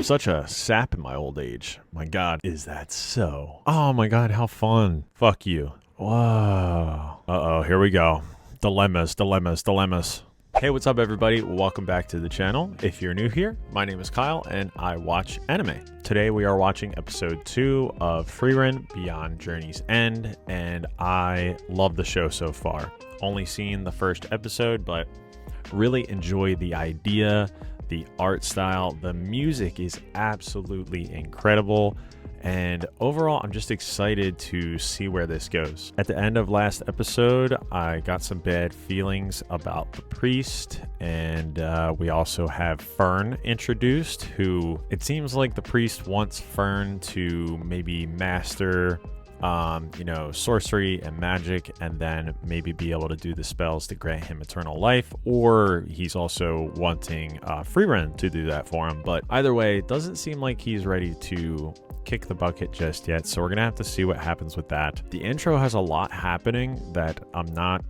I'm such a sap in my old age. My God, is that so? Oh my God, how fun. Fuck you. Whoa. Uh-oh, here we go. Dilemmas, dilemmas, dilemmas. Hey, what's up, everybody? Welcome back to the channel. If you're new here, my name is Kyle, and I watch anime. Today, we are watching episode 2 of Frieren Beyond Journey's End, and I love the show so far. Only seen the first episode, but really enjoy the idea, the art style. The music is absolutely incredible. And overall, I'm just excited to see where this goes. At the end of last episode, I got some bad feelings about the priest, and we also have Fern introduced, who it seems like the priest wants Fern to maybe master sorcery and magic, and then maybe be able to do the spells to grant him eternal life, or he's also wanting Frieren to do that for him. But either way, it doesn't seem like he's ready to kick the bucket just yet, so we're gonna have to see what happens with that. The intro has a lot happening that I'm not,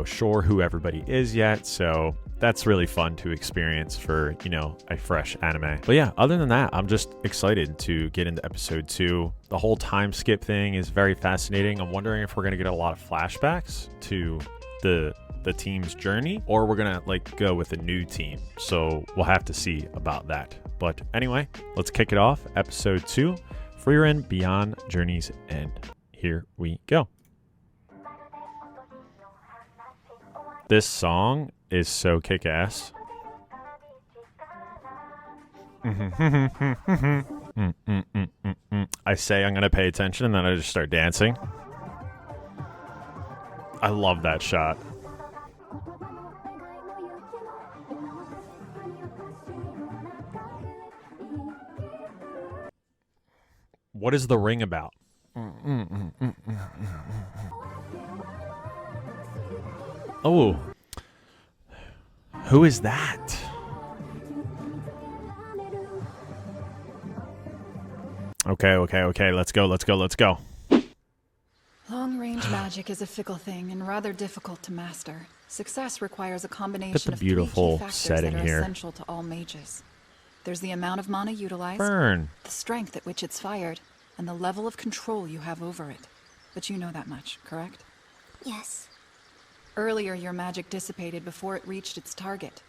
sure who everybody is yet, so that's really fun to experience for, a fresh anime. But yeah, other than that, I'm just excited to get into episode 2. The whole time skip thing is very fascinating. I'm wondering if we're gonna get a lot of flashbacks to the team's journey, or we're gonna go with a new team. So we'll have to see about that. But anyway, let's kick it off. Episode 2, Frieren Beyond Journey's End. Here we go. This song is so kick-ass. I say I'm gonna pay attention, and then I just start dancing. I love that shot. What is the ring about? Oh. Who is that? Okay. Let's go. Long-range magic is a fickle thing and rather difficult to master. Success requires a combination of three beautiful key factors setting that are here. essential to all mages. There's the amount of mana utilized, Fern. the strength at which it's fired, and the level of control you have over it. But you know that much, correct? Yes. Earlier, your magic dissipated before it reached its target.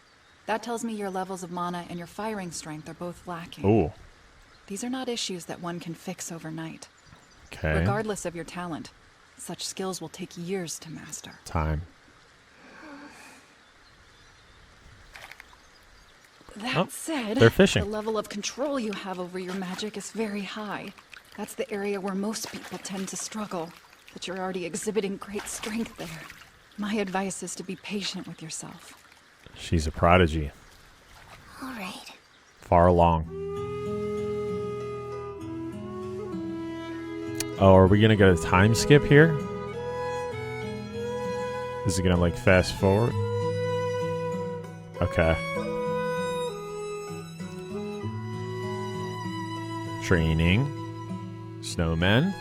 That tells me your levels of mana and your firing strength are both lacking. Ooh. These are not issues that one can fix overnight. Okay. Regardless of your talent, such skills will take years to master. Time. That said, they're fishing. the level of control you have over your magic is very high. That's the area where most people tend to struggle, but you're already exhibiting great strength there. My advice is to be patient with yourself. She's a prodigy. All right. Far along. Oh, are we gonna get a time skip here? Is it gonna fast forward? Okay. Training. Snowmen.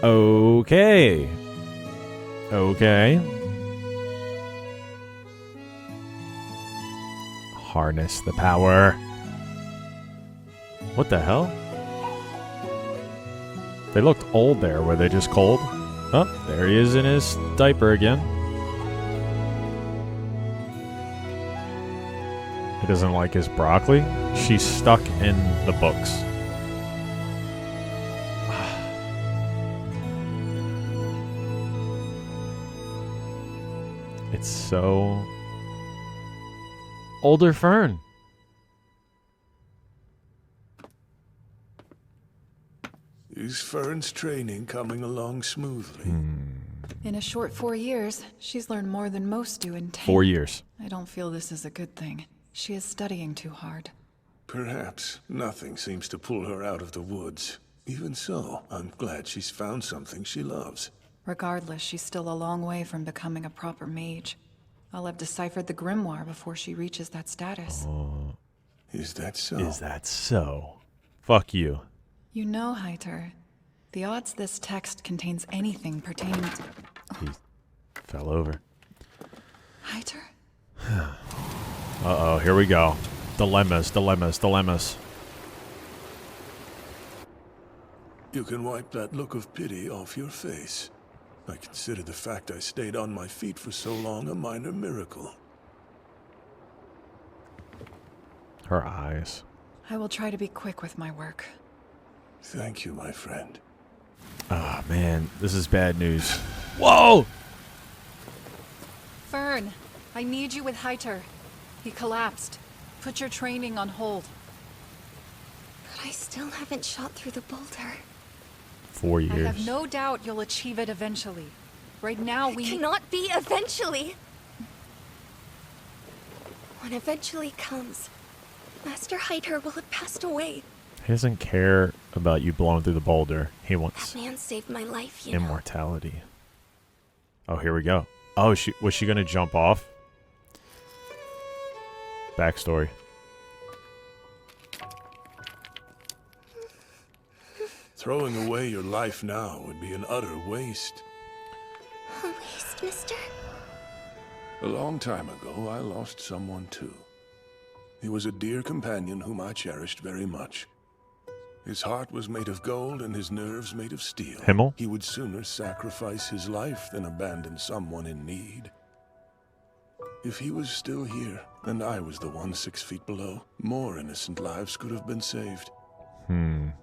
Okay. Harness the power. What the hell? They looked old there. Were they just cold? Oh, there he is in his diaper again. He doesn't like his broccoli. She's stuck in the books. It's so... Older Fern. Is Fern's training coming along smoothly? In a short 4 years, she's learned more than most do in 10. 4 years. I don't feel this is a good thing. She is studying too hard. Perhaps nothing seems to pull her out of the woods. Even so, I'm glad she's found something she loves. Regardless, she's still a long way from becoming a proper mage. I'll have deciphered the grimoire before she reaches that status. Is that so? Is that so? Fuck you. You know, Heiter, the odds this text contains anything pertaining to... He fell over. Heiter? Uh-oh, here we go. Dilemmas, dilemmas, dilemmas. You can wipe that look of pity off your face. I consider the fact I stayed on my feet for so long a minor miracle. Her eyes. I will try to be quick with my work. Thank you, my friend. Ah, man, this is bad news. Whoa! Fern, I need you with Heiter. He collapsed. Put your training on hold. But I still haven't shot through the boulder. 4 years. I have no doubt you'll achieve it eventually. Right now, It cannot be eventually. When eventually comes, Master Heiter will have passed away. He doesn't care about you blowing through the boulder. He That wants man saved my life, you know. immortality. Oh, here we go. Oh, was she gonna jump off? Backstory. Throwing away your life now would be an utter waste. A waste, mister? A long time ago, I lost someone too. He was a dear companion whom I cherished very much. His heart was made of gold and his nerves made of steel. Himmel? He would sooner sacrifice his life than abandon someone in need. If he was still here, and I was the one 6 feet below, more innocent lives could have been saved.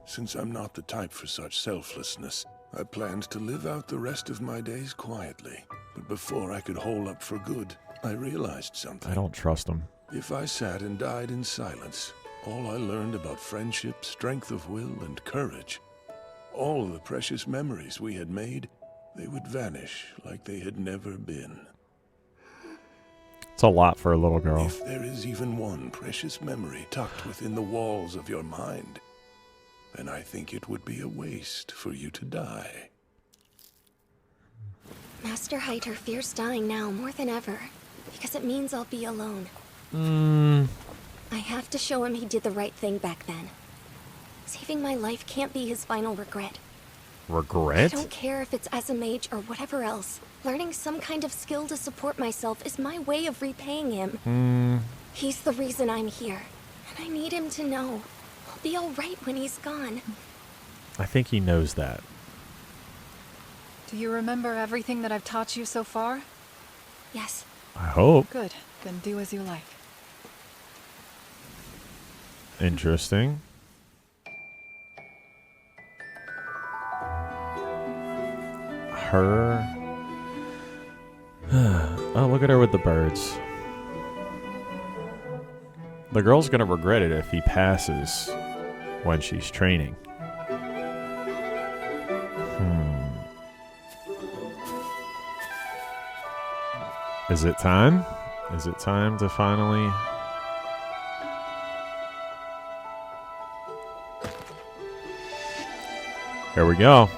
Since I'm not the type for such selflessness, I planned to live out the rest of my days quietly. But before I could hole up for good, I realized something. I don't trust him. If I sat and died in silence, all I learned about friendship, strength of will, and courage, all the precious memories we had made, they would vanish like they had never been. It's a lot for a little girl. If there is even one precious memory tucked within the walls of your mind, then I think it would be a waste for you to die. Master Heiter fears dying now more than ever, because it means I'll be alone. I have to show him he did the right thing back then. Saving my life can't be his final regret. I Regret? don't care if it's as a mage or whatever else. Learning some kind of skill to support myself is my way of repaying him. He's the reason I'm here, and I need him to know. I'll be alright when he's gone. I think he knows that. Do you remember everything that I've taught you so far? Yes. I hope. Good. Then do as you like. Interesting. Her. Oh, look at her with the birds. The girl's gonna regret it if he passes when she's training. Is it time? Is it time to finally... Here we go.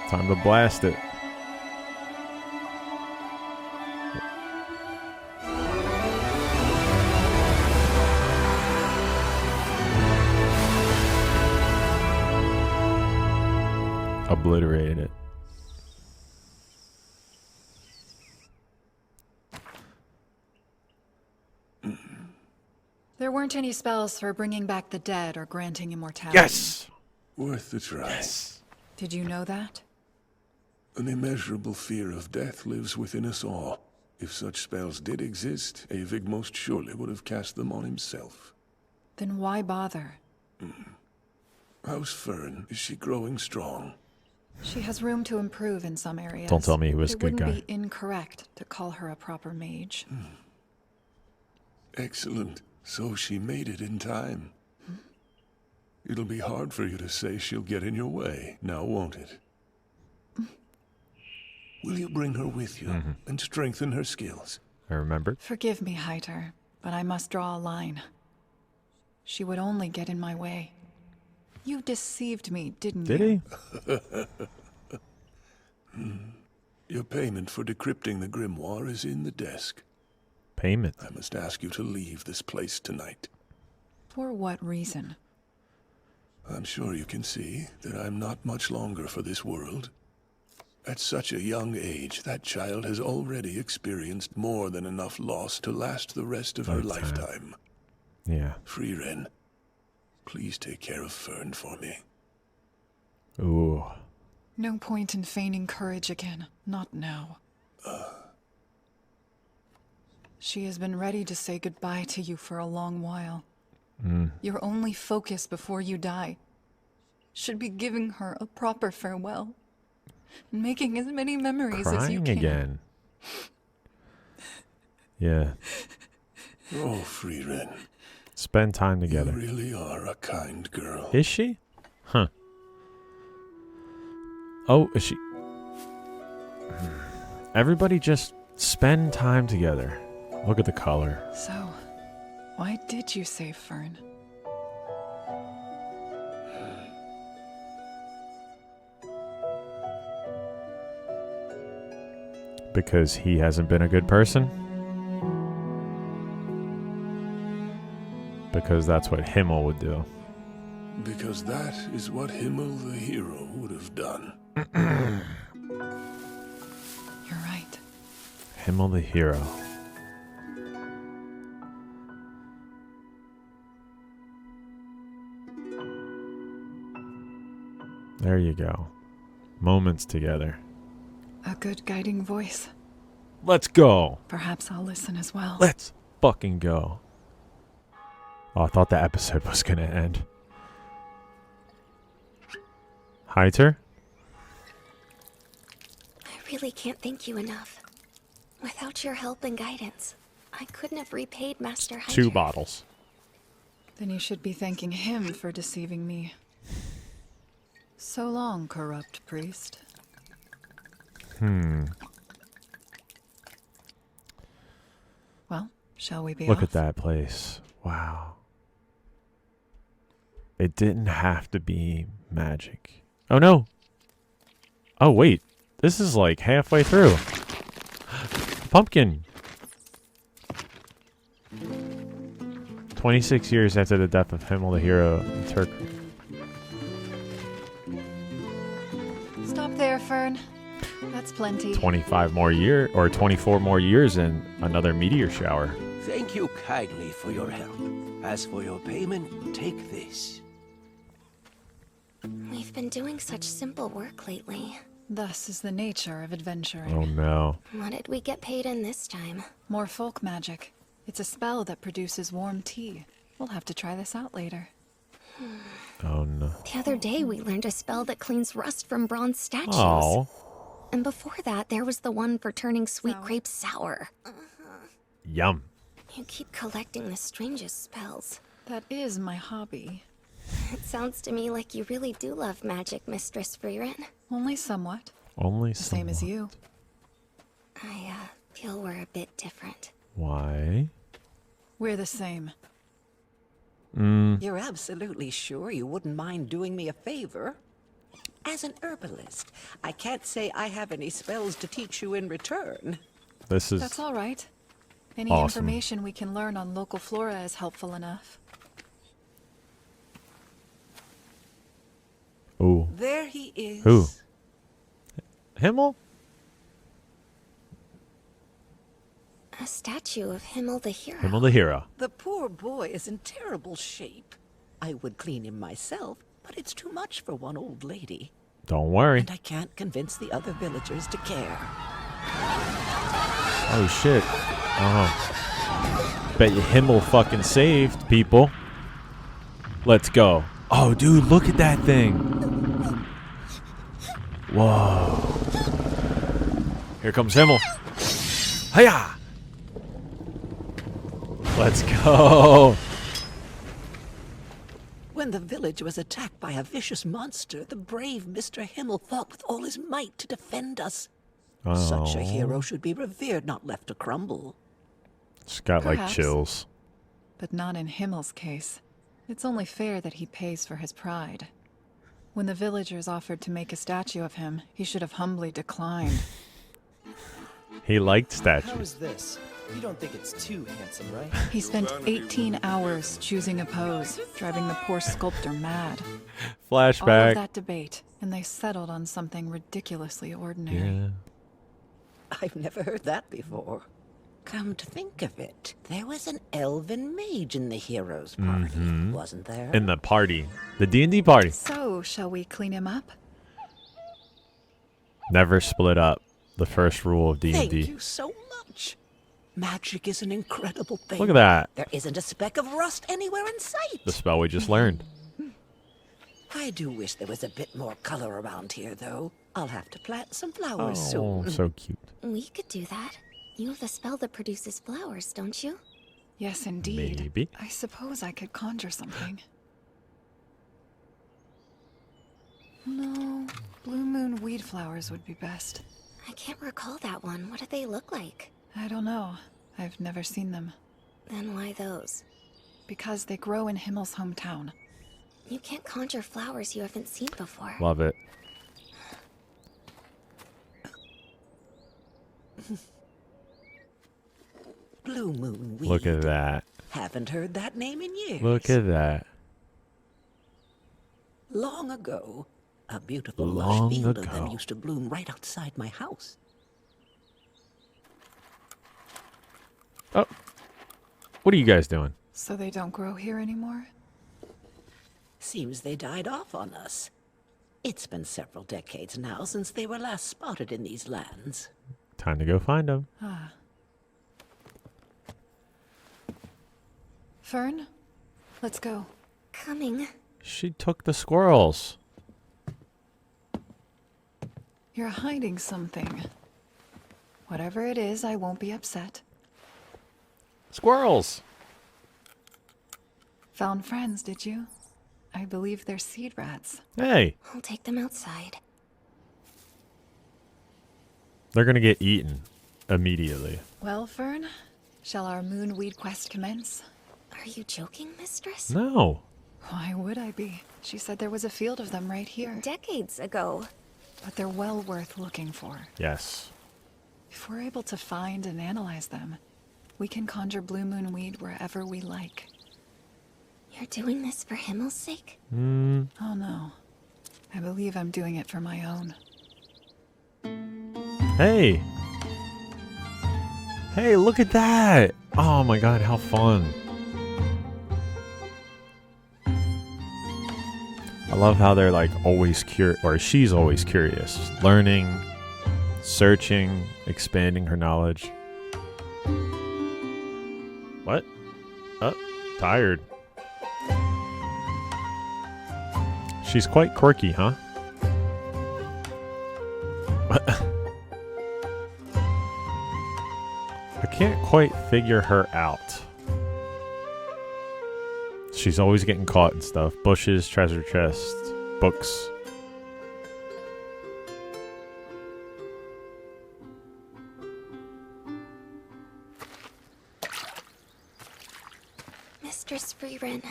Time to blast it. Obliterate it. There weren't any spells for bringing back the dead or granting immortality. Yes! Worth the try. Yes. Did you know that? An immeasurable fear of death lives within us all. If such spells did exist, Avig most surely would have cast them on himself. Then why bother? How's Fern? Is she growing strong? She has room to improve in some areas. Don't tell me he was a It good wouldn't guy. be incorrect to call her a proper mage. Excellent. So she made it in time. It'll be hard for you to say she'll get in your way, now won't it? Will you bring her with you and strengthen her skills? I remembered. Forgive me, Heiter, but I must draw a line. She would only get in my way. You deceived me, didn't Did you? he? Your payment for decrypting the grimoire is in the desk. Payment. I must ask you to leave this place tonight. For what reason? I'm sure you can see that I'm not much longer for this world. At such a young age, that child has already experienced more than enough loss to last the rest of her lifetime. Yeah. Frieren, please take care of Fern for me. Ooh. No point in feigning courage again. Not now. She has been ready to say goodbye to you for a long while. Your only focus before you die should be giving her a proper farewell and making as many memories as you Crying can. again. Yeah. Oh, Frieren, Spend time you together. really are a kind girl. Is she? Huh. Oh, is she? Everybody just spend time together. Look at the color. So, why did you save Fern? Because he hasn't been a good person? Because that's what Himmel would do. Because that is what Himmel the hero would have done. You're right. Himmel the hero. There you go. Moments together. A good guiding voice. Let's go. Perhaps I'll listen as well. Let's fucking go. Oh, I thought the episode was gonna end. Heiter? I really can't thank you enough. Without your help and guidance, I couldn't have repaid Master Hyder. 2 bottles. Then you should be thanking him for deceiving me. So long, corrupt priest. Well, shall we be Look off? at that place. Wow. It didn't have to be magic. Oh no. Oh wait. This is like halfway through. Pumpkin. 26 years after the death of Himmel the hero in Turk. Stop there, Fern. That's plenty. 25 more year or 24 more years and another meteor shower. Thank you kindly for your help. As for your payment, take this. We've been doing such simple work lately. Thus is the nature of adventuring. Oh no. What did we get paid in this time? More folk magic. It's a spell that produces warm tea. We'll have to try this out later. Oh no. The other day we learned a spell that cleans rust from bronze statues. Oh. And before that, there was the one for turning sweet Sour. grapes sour. Yum. You keep collecting the strangest spells. That is my hobby. It sounds to me like you really do love magic, Mistress Frieren. Only somewhat. Only The same as someone. you. I feel we're a bit different. Why? We're the same. You're absolutely sure you wouldn't mind doing me a favor? As an herbalist, I can't say I have any spells to teach you in return. This is That's all right. Any Awesome. information we can learn on local flora is helpful enough. Ooh. There he is. Who? Himmel? A statue of Himmel the hero. Himmel the hero. The poor boy is in terrible shape. I would clean him myself, but it's too much for one old lady. Don't worry. And I can't convince the other villagers to care. Oh shit. Oh. Bet you Himmel fucking saved people. Let's go. Oh dude, look at that thing. Whoa. Here comes Himmel. Hiya! Let's go. When the village was attacked by a vicious monster, the brave Mr. Himmel fought with all his might to defend us. Such a hero should be revered, not left to crumble. Just got like Perhaps. chills. But not in Himmel's case. It's only fair that he pays for his pride. When the villagers offered to make a statue of him, he should have humbly declined. He liked How statues. is this? You don't think it's too handsome, right? He spent 18 hours choosing a pose, driving the poor sculptor mad. All of Flashback. that debate, and they settled on something ridiculously ordinary. Yeah. I've never heard that before. Come to think of it, there was an elven mage in the heroes' party, wasn't there? In the party. The D&D party. So, shall we clean him up? Never split up. The first rule of Thank D&D. you so much. Magic is an incredible thing. Look at that. There isn't a speck of rust anywhere in sight. The spell we just learned. I do wish there was a bit more color around here, though. I'll have to plant some flowers Oh, soon. so cute. We could do that. You have a spell that produces flowers, don't you? Yes, indeed. Maybe. I suppose I could conjure something. No, blue moon weed flowers would be best. I can't recall that one. What do they look like? I don't know. I've never seen them. Then why those? Because they grow in Himmel's hometown. You can't conjure flowers you haven't seen before. Love it. Blue moon weed. Look at that. Haven't heard that name in years. Look at that. Long ago, a beautiful Long lush field of them ago. used to bloom right outside my house. Oh. What are you guys doing? So they don't grow here anymore? Seems they died off on us. It's been several decades now since they were last spotted in these lands. Time to go find them. Ah. Fern, let's go. Coming. She took the squirrels. You're hiding something. Whatever it is, I won't be upset. Squirrels. Found friends, did you? I believe they're seed rats. Hey, I'll take them outside. they're gonna get eaten immediately. Well, Fern, shall our moonweed quest commence? Are you joking, mistress? No. Why would I be? She said there was a field of them right here. Decades ago. But they're well worth looking for. Yes. If we're able to find and analyze them, we can conjure blue moon weed wherever we like. You're doing this for Himmel's sake? Oh no. I believe I'm doing it for my own. Hey. Hey, look at that. Oh my god, how fun. I love how they're like always curious, or she's always curious. Learning, searching, expanding her knowledge. What? Oh, tired. She's quite quirky, huh? I can't quite figure her out. She's always getting caught in stuff. Bushes, treasure chests, books. Mistress Frieren,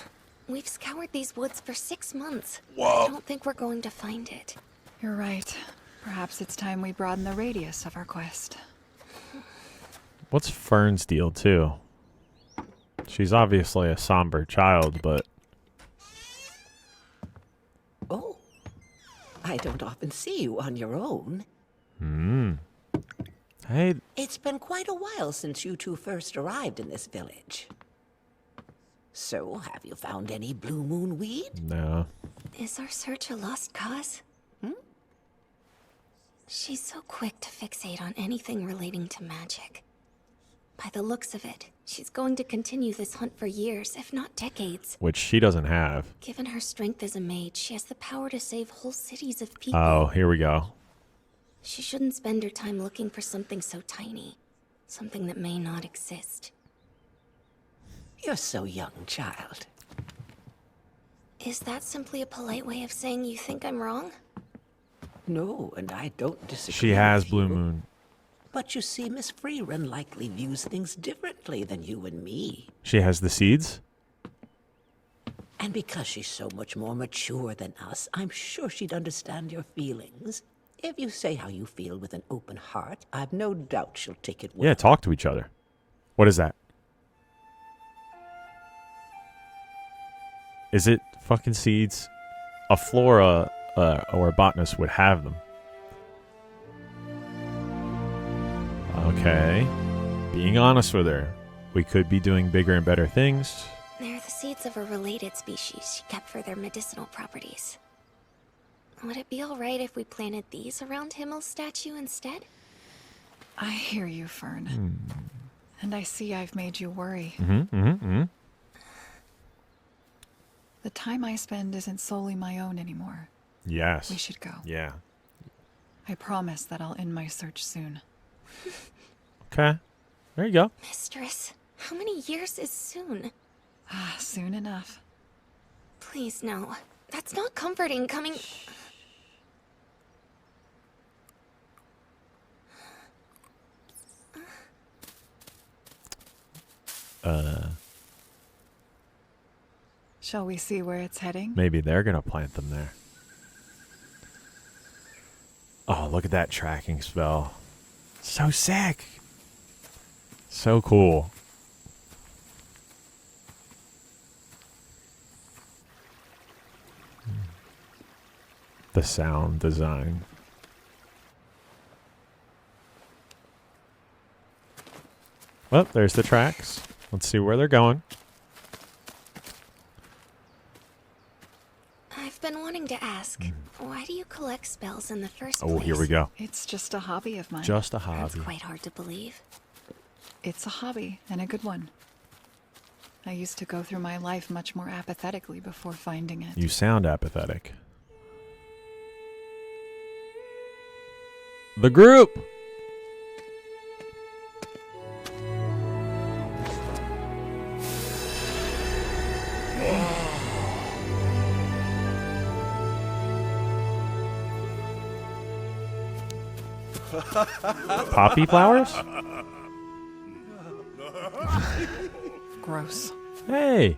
we've scoured these woods for 6 months. Whoa. I don't think we're going to find it. You're right. Perhaps it's time we broaden the radius of our quest. What's Fern's deal, too? She's obviously a somber child, but... Oh, I don't often see you on your own. Hey, It's been quite a while since you two first arrived in this village. So, have you found any blue moon weed? no. Is our search a lost cause? She's so quick to fixate on anything relating to magic. By the looks of it, she's going to continue this hunt for years, if not decades. Which she doesn't have. Given her strength as a mage, she has the power to save whole cities of people. Oh, here we go. She shouldn't spend her time looking for something so tiny. Something that may not exist. You're so young, child. Is that simply a polite way of saying you think I'm wrong? No, and I don't disagree. She has with Blue you. Moon. But you see, Miss Frieren likely views things differently than you and me. She has the seeds? And because she's so much more mature than us, I'm sure she'd understand your feelings. If you say how you feel with an open heart, I've no doubt she'll take it well. Yeah, talk to each other. What is that? Is it fucking seeds? A flora or a botanist would have them. Okay. Being honest with her. We could be doing bigger and better things. They're the seeds of a related species she kept for their medicinal properties. Would it be alright if we planted these around Himmel's statue instead? I hear you, Fern. And I see I've made you worry. The time I spend isn't solely my own anymore. Yes. We should go. Yeah. I promise that I'll end my search soon. Okay. There you go. Mistress, how many years is soon? Soon enough. Please, no. That's not comforting coming... Shall we see where it's heading? Maybe they're going to plant them there. Oh, look at that tracking spell. So sick. So cool. The sound design. Well, there's the tracks. Let's see where they're going. I've been wanting to ask, why do you collect spells in the first place? Oh, here we go. It's just a hobby of mine. Just a That's hobby. quite hard to believe. It's a hobby, and a good one. I used to go through my life much more apathetically before finding it. You sound apathetic. The group! Poppy flowers? Gross. Hey!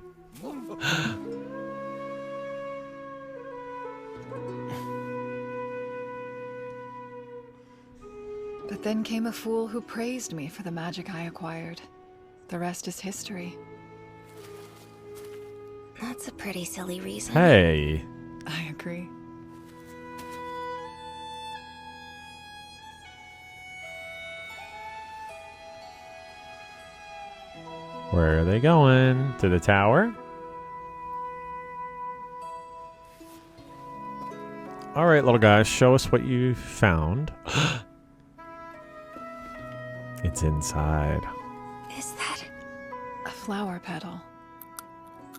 But then came a fool who praised me for the magic I acquired. The rest is history. That's a pretty silly reason. Hey! I agree. Where are they going? To the tower? Alright, little guys, show us what you found. It's inside. Is that... A flower petal.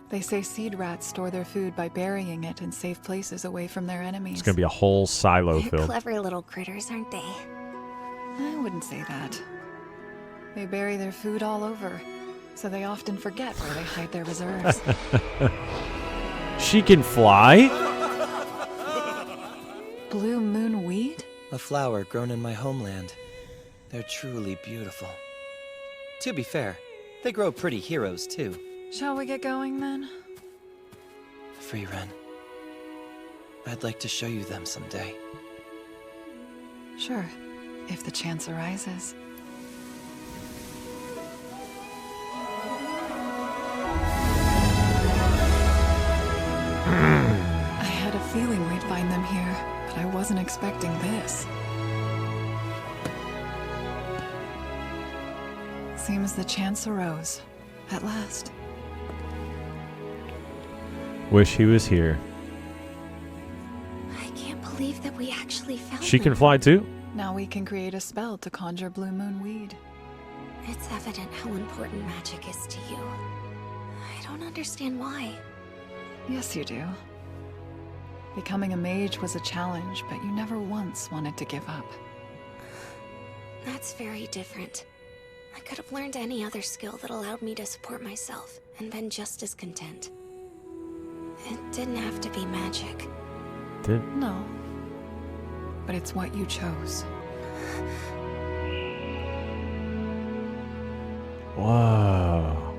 They say seed rats store their food by burying it in safe places away from their enemies. It's gonna be a whole silo They're filled. clever little critters, aren't they? I wouldn't say that. They bury their food all over, so they often forget where they hide their reserves. She can fly? Blue moon weed? A flower grown in my homeland. They're truly beautiful. To be fair, they grow pretty heroes too. Shall we get going then? Frieren. I'd like to show you them someday. Sure, if the chance arises. I had a feeling we'd find them here, but I wasn't expecting this. Seems the chance arose. At last. Wish he was here. I can't believe that we actually found She can them. fly too? Now we can create a spell to conjure blue moon weed. It's evident how important magic is to you. I don't understand why. Yes, you do. Becoming a mage was a challenge, but you never once wanted to give up. That's very different. I could have learned any other skill that allowed me to support myself and been just as content. It didn't have to be magic. No. But it's what you chose. Whoa.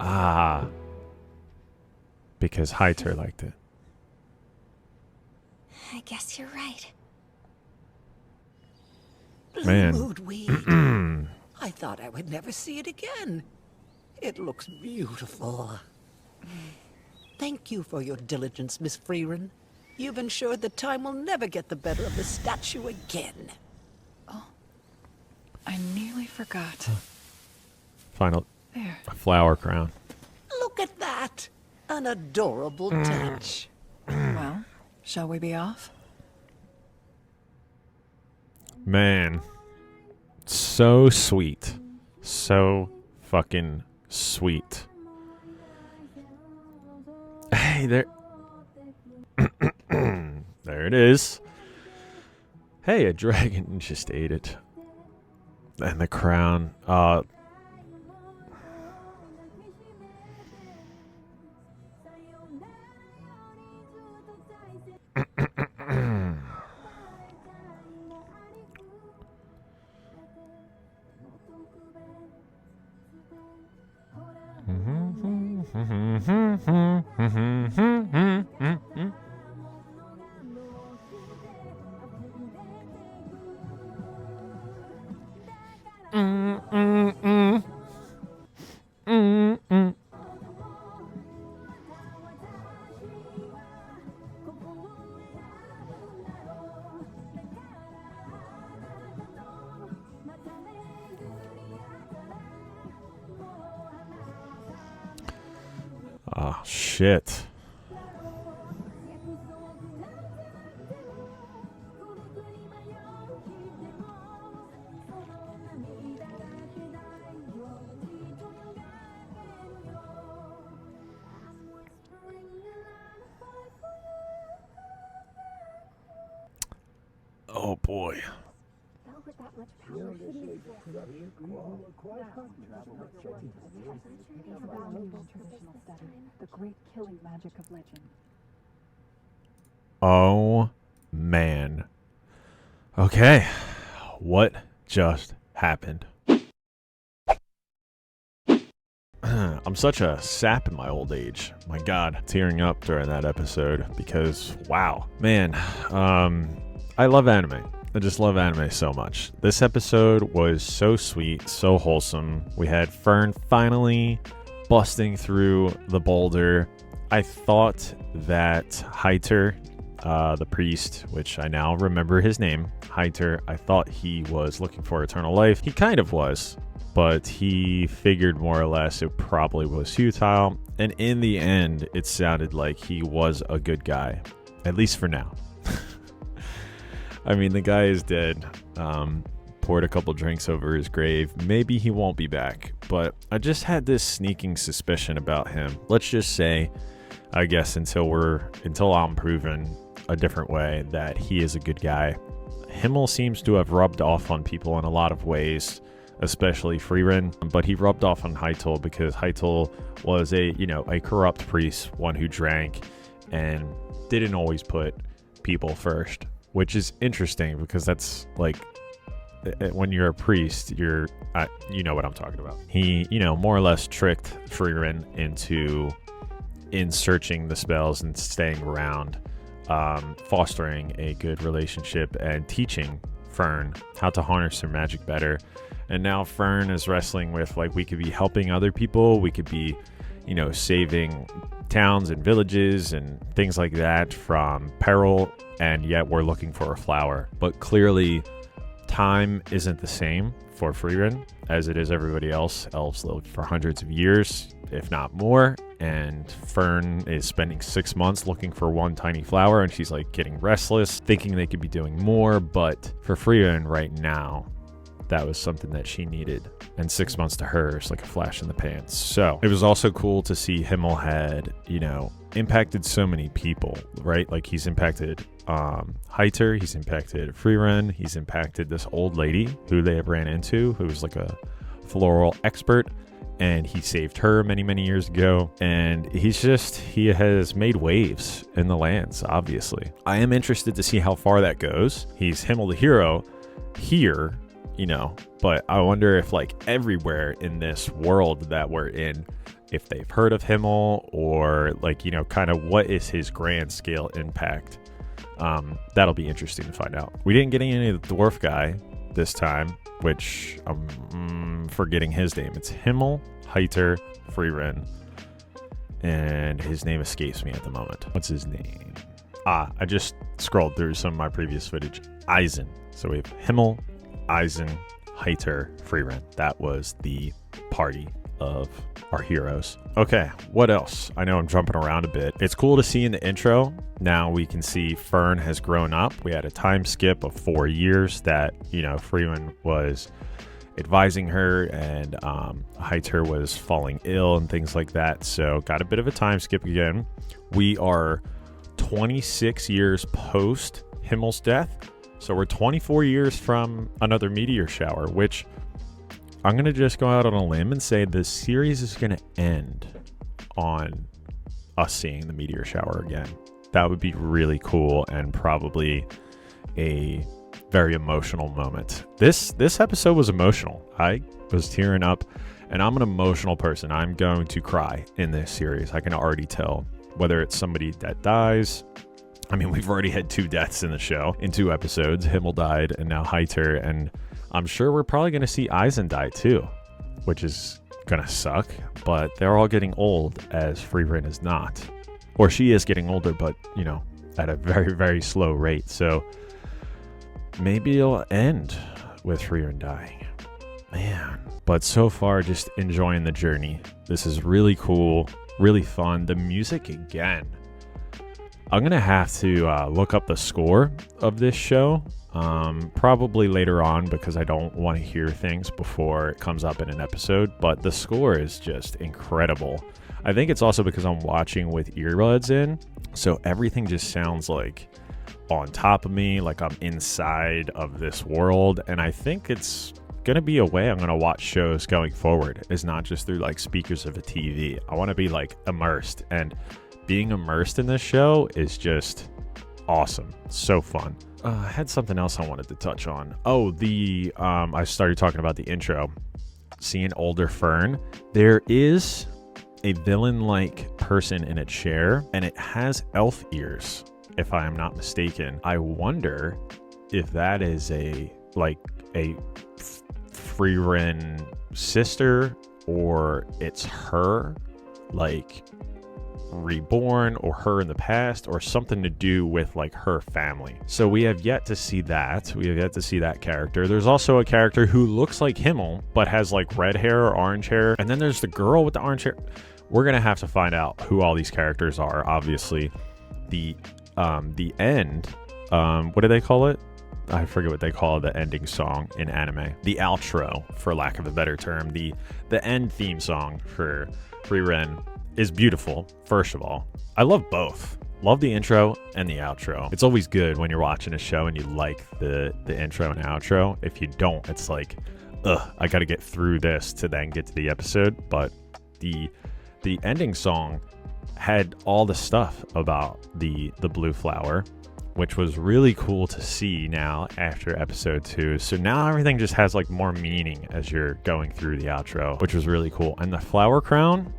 Ah. Because Hyter liked it. I guess you're right. Man. Blue-mood weed. I thought I would never see it again. It looks beautiful. Thank you for your diligence, Miss Frieren. You've ensured that time will never get the better of the statue again. I nearly forgot. Final There. flower crown. Look at that! An adorable touch. Well, shall we be off? Man. So sweet. So fucking sweet. Hey, there. There it is. Hey, a dragon just ate it. And the crown. Oh, shit. Oh, boy. The great killing magic of legend. Oh, man. Okay. What just happened? I'm such a sap in my old age. My God, tearing up during that episode because, wow. Man, I love anime. I just love anime so much. This episode was so sweet, so wholesome. We had Fern finally busting through the boulder. I thought that Heiter, the priest, which I now remember his name, Heiter, I thought he was looking for eternal life. He kind of was, but he figured more or less it probably was futile. And in the end, it sounded like he was a good guy, at least for now. I mean, the guy is dead. Poured a couple drinks over his grave. Maybe he won't be back, but I just had this sneaking suspicion about him. Let's just say, I guess until I'm proven a different way that he is a good guy. Himmel seems to have rubbed off on people in a lot of ways, especially Frieren, but he rubbed off on Heitel because Heitel was a corrupt priest, one who drank and didn't always put people first, which is interesting because that's like, when you're a priest, you know what I'm talking about. He, more or less tricked Frieren into searching the spells and staying around, fostering a good relationship and teaching Fern how to harness her magic better. And now Fern is wrestling with, like, we could be helping other people. We could be, saving towns and villages and things like that from peril. And yet we're looking for a flower. But clearly time isn't the same for Frieren as it is everybody else. Elves lived for hundreds of years, if not more. And Fern is spending 6 months looking for one tiny flower. And she's like getting restless, thinking they could be doing more. But for Frieren right now, that was something that she needed. And 6 months to her is like a flash in the pants. So it was also cool to see Himmel had, impacted so many people, right? Like he's impacted Heiter, he's impacted Frieren, he's impacted this old lady who they have ran into, who was like a floral expert, and he saved her many, many years ago. And he has made waves in the lands, obviously. I am interested to see how far that goes. He's Himmel the hero here, but I wonder if like everywhere in this world that we're in, if they've heard of Himmel or like, kind of what is his grand scale impact. That'll be interesting to find out. We didn't get any of the dwarf guy this time, which I'm forgetting his name. It's Himmel, Heiter, Frieren, and his name escapes me at the moment. What's his name? I just scrolled through some of my previous footage. Eisen. So we have Himmel, Eisen, Heiter, Frieren. That was the party of our heroes. Okay, what else? I know I'm jumping around a bit. It's cool to see in the intro. Now we can see Fern has grown up. We had a time skip of 4 years that, you know, Frieren was advising her, and Heiter was falling ill and things like that. So got a bit of a time skip again. We are 26 years post Himmel's death. So we're 24 years from another meteor shower, which I'm going to just go out on a limb and say the series is going to end on us seeing the meteor shower again. That would be really cool and probably a very emotional moment. This episode was emotional. I was tearing up, and I'm an emotional person. I'm going to cry in this series. I can already tell, whether it's somebody that dies. I mean, we've already had 2 deaths in the show in 2 episodes. Himmel died, and now Heiter, and I'm sure we're probably going to see Eisen die too, which is going to suck, but they're all getting old, as Frieren is not. Or she is getting older, but, you know, at a very, very slow rate. So maybe it'll end with Frieren dying. Man. But so far, just enjoying the journey. This is really cool, really fun. The music, again. I'm going to have to look up the score of this show. Probably later on, because I don't want to hear things before it comes up in an episode. But the score is just incredible. I think it's also because I'm watching with earbuds in. So everything just sounds like on top of me, like I'm inside of this world. And I think it's going to be a way I'm going to watch shows going forward, is not just through like speakers of a TV. I want to be like immersed, and being immersed in this show is just awesome. So fun. I had something else I wanted to touch on. Oh, I started talking about the intro. Seeing older Fern. There is a villain-like person in a chair, and it has elf ears, if I am not mistaken. I wonder if that is a Frieren sister, or it's her, like reborn, or her in the past, or something to do with like her family. So we have yet to see that. We have yet to see that character. There's also a character who looks like Himmel but has like red hair or orange hair, and then there's the girl with the orange hair. We're gonna have to find out who all these characters are. Obviously, the end, what do they call it? I forget what they call the ending song in anime. The outro, for lack of a better term. The end theme song for Frieren is beautiful, first of all. I love both. Love the intro and the outro. It's always good when you're watching a show and you like the intro and outro. If you don't, it's like, I gotta get through this to then get to the episode. But the ending song had all the stuff about the blue flower, which was really cool to see now after episode 2. So now everything just has like more meaning as you're going through the outro, which was really cool. And the flower crown,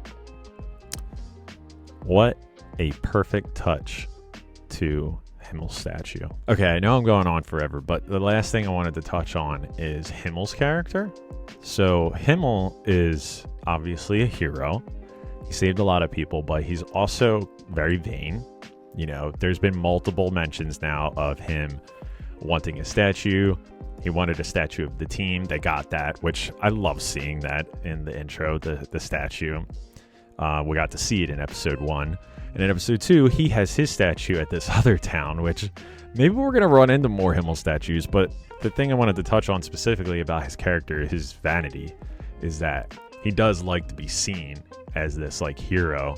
what a perfect touch to Himmel's statue. Okay, I know I'm going on forever, but the last thing I wanted to touch on is Himmel's character. So Himmel is obviously a hero. He saved a lot of people, but he's also very vain. You know, there's been multiple mentions now of him wanting a statue. He wanted a statue of the team. They got that, which I love seeing that in the intro, the statue. We got to see it in episode 1. And in episode 2, he has his statue at this other town, which maybe we're going to run into more Himmel statues. But the thing I wanted to touch on specifically about his character, his vanity, is that he does like to be seen as this like hero.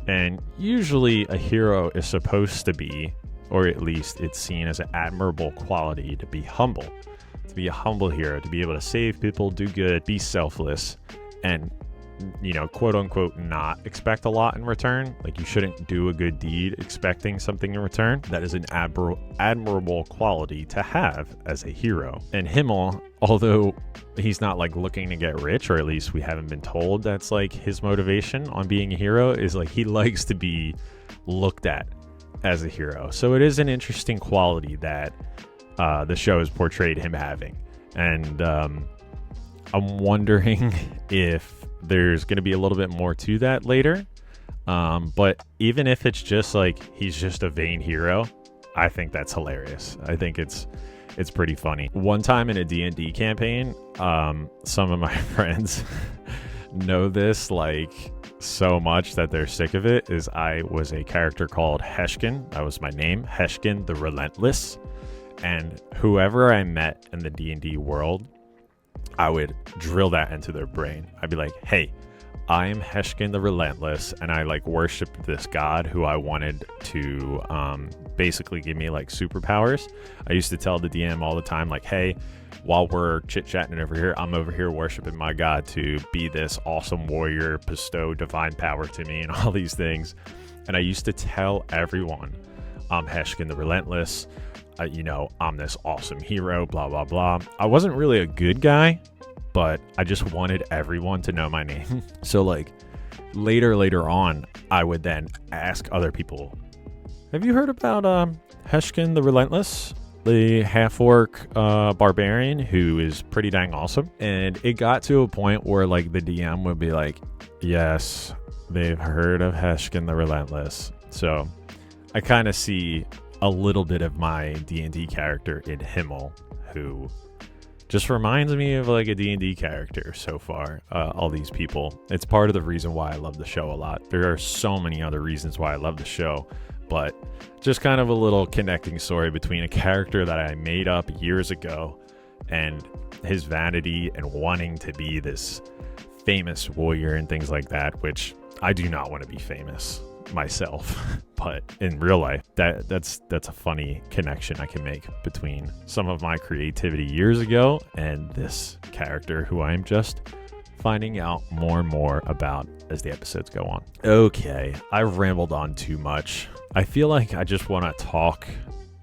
And usually a hero is supposed to be, or at least it's seen as an admirable quality, to be humble. To be a humble hero, to be able to save people, do good, be selfless, and, you know, quote unquote, not expect a lot in return. Like, you shouldn't do a good deed expecting something in return. That is an admirable quality to have as a hero. And Himmel, although he's not like looking to get rich, or at least we haven't been told that's like his motivation on being a hero, is like he likes to be looked at as a hero. So it is an interesting quality that the show has portrayed him having. And I'm wondering if there's going to be a little bit more to that later. But even if it's just like he's just a vain hero, I think that's hilarious. I think it's pretty funny. One time in a D&D campaign, some of my friends know this like so much that they're sick of it, is I was a character called Heshkin. That was my name, Heshkin the Relentless. And whoever I met in the D&D world, I would drill that into their brain. I'd be like, hey, I am Heshkin the Relentless, and I like worship this god who I wanted to basically give me like superpowers. I used to tell the DM all the time, like, hey, while we're chit-chatting over here, I'm over here worshiping my god to be this awesome warrior, bestow divine power to me, and all these things. And I used to tell everyone, I'm Heshkin the Relentless, you know, I'm this awesome hero, blah, blah, blah. I wasn't really a good guy, but I just wanted everyone to know my name. So like later on, I would then ask other people, have you heard about Heshkin the Relentless, the half-orc barbarian who is pretty dang awesome? And it got to a point where like the DM would be like, yes, they've heard of Heshkin the Relentless. So I kind of see a little bit of my D&D character in Himmel, who just reminds me of like a D&D character so far. All these people. It's part of the reason why I love the show a lot. There are so many other reasons why I love the show, but just kind of a little connecting story between a character that I made up years ago and his vanity and wanting to be this famous warrior and things like that, which I do not want to be famous myself. But in real life, that's a funny connection I can make between some of my creativity years ago and this character who I'm just finding out more and more about as the episodes go on. Okay, I've rambled on too much. I feel like I just want to talk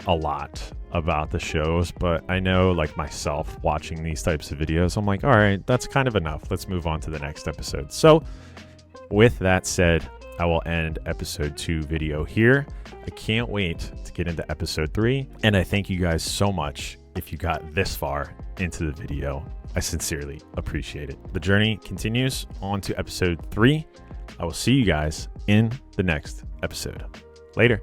a lot about the shows, but I know like myself watching these types of videos, I'm like, all right, that's kind of enough. Let's move on to the next episode. So with that said, I will end episode 2 video here. I can't wait to get into episode 3. And I thank you guys so much if you got this far into the video. I sincerely appreciate it. The journey continues on to episode 3. I will see you guys in the next episode. Later.